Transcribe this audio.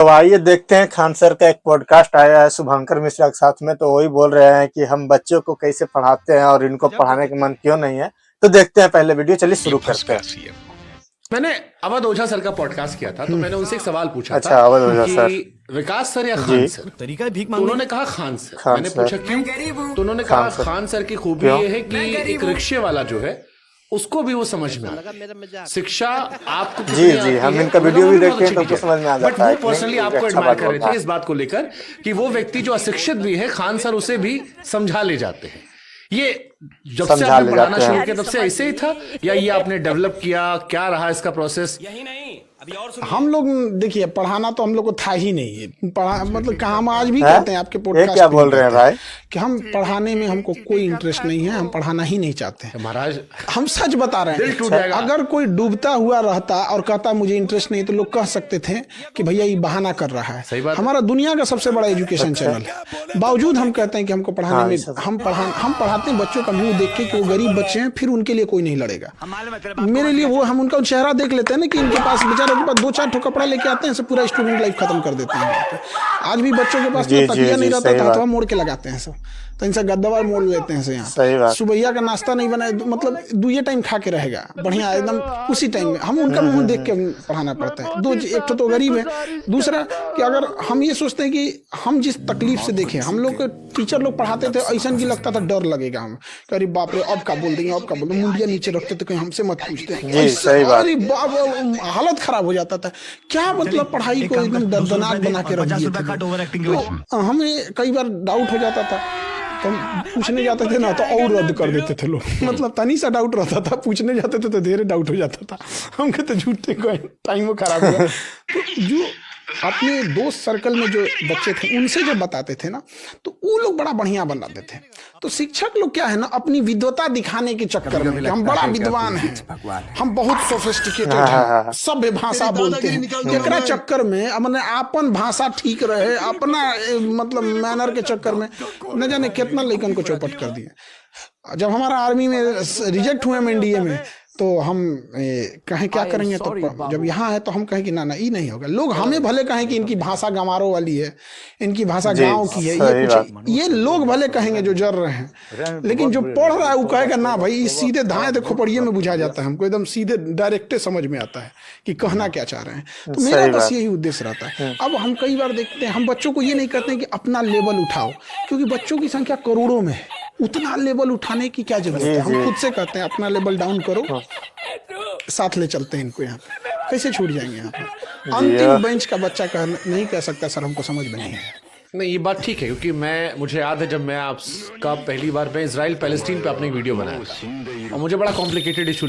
तो आइए देखते हैं, खान सर का एक पॉडकास्ट आया है शुभंकर मिश्रा के साथ में। तो वही बोल रहे हैं कि हम बच्चों को कैसे पढ़ाते हैं और इनको पढ़ाने का मन क्यों नहीं है। तो देखते हैं पहले वीडियो, चलिए शुरू करते हैं। मैंने अवध ओझा सर का पॉडकास्ट किया था, तो मैंने उनसे एक सवाल पूछा अच्छा, था अवध ओझा सर। कि विकास सर या खान सर। तरीका है भीख तो मांगने उन्होंने कहा खान सर। खान मैंने सर। पूछा क्यों, तो उन्होंने कहा खान सर की खूबी क्यों? ये है कि एक रिक्शे वाला जो है उसको भी वो समझ में आता है। शिक्षा आपको जी जी, हम इनका वीडियो भी देखते हैं तो हमको समझ में आ बट जाता है वो पर्सनली आपको अच्छा एडमायर बात कर रहे बोलता थे इस बात को लेकर कि वो व्यक्ति जो अशिक्षित भी है, खान सर उसे भी समझा ले जाते हैं। ये जब से समझा आपने ले पढ़ाना जाते हैं। शुरू किया तब से ऐसे ही था, या ये आपने डेवलप किया, क्या रहा इसका प्रोसेस? यही नहीं, अभी और सुनिए। हम लोग देखिए, पढ़ाना तो हम लोग को था ही नहीं। पढ़ा मतलब कहा, हम आज भी हैं? कहते हैं आपके ये पॉडकास्ट क्या पे बोल रहे हैं कहते भाई? कि हम पढ़ाने में हमको कोई इंटरेस्ट नहीं है, हम पढ़ाना ही नहीं चाहते हैं। महाराज हम सच बता रहे दिल टूट जाएगा। हैं। अगर कोई डूबता हुआ रहता और कहता मुझे इंटरेस्ट नहीं, तो लोग कह सकते थे कि भैया ये बहाना कर रहा है। सही बात है। हमारा दुनिया का सबसे बड़ा एजुकेशन चैनल है, बावजूद हम कहते हैं कि हमको पढ़ाने में हम पढ़ाते हैं बच्चों का मुंह देख के कि वो गरीब बच्चे हैं, फिर उनके लिए कोई नहीं लड़ेगा। मेरे लिए वो, हम उनका चेहरा देख लेते हैं ना कि इनके पास बेचारे के पास 2-4 ठो कपड़ा लेके आते हैं, से पूरा स्टूडेंट लाइफ खत्म कर देते हैं। आज भी बच्चों के पास जी, तो तकिया जी, नहीं जी, रहता, सही तो बात। हथवा मोड़ के लगाते हैं सब, तो इनसे गद्दावार मोड़ लेते हैं से सही यहाँ। बात। सुबह का नाश्ता नहीं बनाए, मतलब 2 टाइम खा के रहेगा बढ़िया एकदम उसी टाइम में। हम उनका मुंह देख के पढ़ाना पड़ता है। एक तो गरीब है, दूसरा कि अगर हम ये सोचते हैं कि हम जिस तकलीफ से देखें, हम लोग के टीचर लोग पढ़ाते थे ऐसा की लगता था डर लगेगा, हम अरे बाप रे अब का बोल देंगे, अब का बोल देंगे, मुंडिया नीचे रखते थे, कहीं हमसे मत पूछते हैं। जी, सही बात। अरे बाप, हालत खराब हो जाता था। क्या मतलब पढ़ाई को एकदम दर्दनाक बना के रख दिए थे। तो हमें कई बार डाउट हो जाता था, तो हम पूछने जाते थे ना तो और रद्द कर देते थे लोग। मतलब तनी सा डाउट रहता था, पूछने जाते थे तो धीरे डाउट हो जाता था। हम कहते झूठे को टाइम खराब हुआ। तो जो अपने दोस्त सर्कल में जो बच्चे थे उनसे जो बताते थे ना, तो वो लोग बड़ा बढ़िया बनाते थे। तो शिक्षक लोग क्या है ना, अपनी विद्वता दिखाने के चक्कर में कि हम बड़ा विद्वान हैं, हम बहुत सोफिस्टिकेटेड हैं, सभ्य भाषा बोलते हैं, एकरा चक्कर में अपने अपन भाषा ठीक रहे, अपना मतलब मैनर के चक्कर में न जाने कितना लड़कन को चौपट कर दिए। जब हमारा आर्मी में रिजेक्ट हुए हम एनडीए में, तो हम कहें क्या करेंगे, तो जब यहाँ है तो हम कहें कि ना ये नहीं होगा। लोग हमें भले कहें कि इनकी भाषा गंवारों वाली है, इनकी भाषा गांव की है, ये कुछ ये लोग भले कहेंगे जो जर रहे हैं, लेकिन जो पढ़ रहा है वो कहेगा ना भाई सीधे धाए तो खोपड़िए में बुझा जाता है, हमको एकदम सीधे डायरेक्टे समझ में आता है कि कहना क्या चाह रहे हैं। तो मेरा बस यही उद्देश्य रहता है। अब हम कई बार देखते हैं, हम बच्चों को ये नहीं कहते कि अपना लेवल उठाओ, क्योंकि बच्चों की संख्या करोड़ों में है, उतना लेवल उठाने की क्या जरूरत है। हम खुद से कहते हैं अपना लेवल डाउन करो, साथ ले चलते हैं इनको। यहाँ पे कैसे छूट जाएंगे? यहाँ पे अंतिम बेंच का बच्चा नहीं कह सकता सर हमको समझ में नहीं है। नहीं, ये बात ठीक है, क्योंकि मुझे याद है जब मैं आपका पहली बार मैं इजराइल पैलेस्टीन पे अपनी वीडियो बनाया था और मुझे बड़ा कॉम्प्लिकेटेड इशू